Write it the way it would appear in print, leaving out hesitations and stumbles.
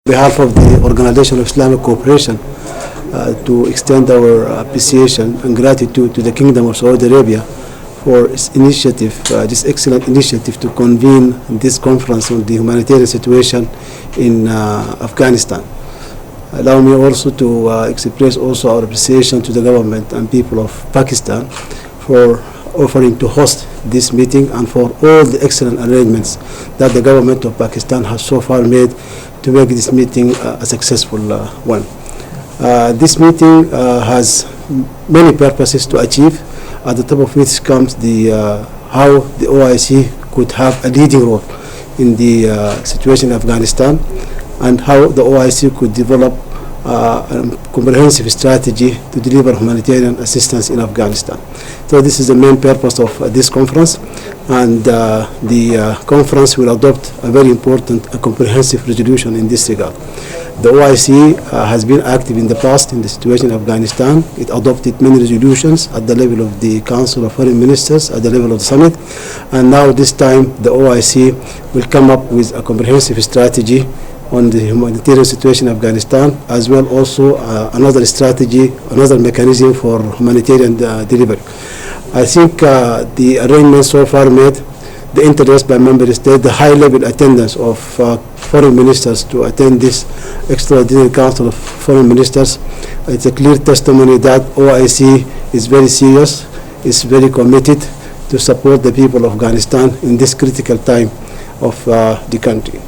On behalf of the Organization of Islamic Cooperation, to extend our appreciation and gratitude to the Kingdom of Saudi Arabia for its initiative, this excellent initiative to convene this conference on the humanitarian situation in Afghanistan. Allow me also to express also our appreciation to the government and people of Pakistan for offering to host this meeting and for all the excellent arrangements that the government of Pakistan has so far made to make this meeting a successful one. This meeting has many purposes to achieve. At the top of which comes the how the OIC could have a leading role in the situation in Afghanistan, and how the OIC could develop a comprehensive strategy to deliver humanitarian assistance in Afghanistan. So this is the main purpose of this conference, and the conference will adopt a very important comprehensive resolution in this regard. The OIC has been active in the past in the situation in Afghanistan. It adopted many resolutions at the level of the Council of Foreign Ministers, at the level of the Summit, and now this time the OIC will come up with a comprehensive strategy on the humanitarian situation in Afghanistan, as well also another strategy, another mechanism for humanitarian delivery. I think the arrangements so far made, the interest by member states, the high-level attendance of foreign ministers to attend this extraordinary Council of Foreign Ministers, it's a clear testimony that OIC is very serious, is very committed to support the people of Afghanistan in this critical time of the country.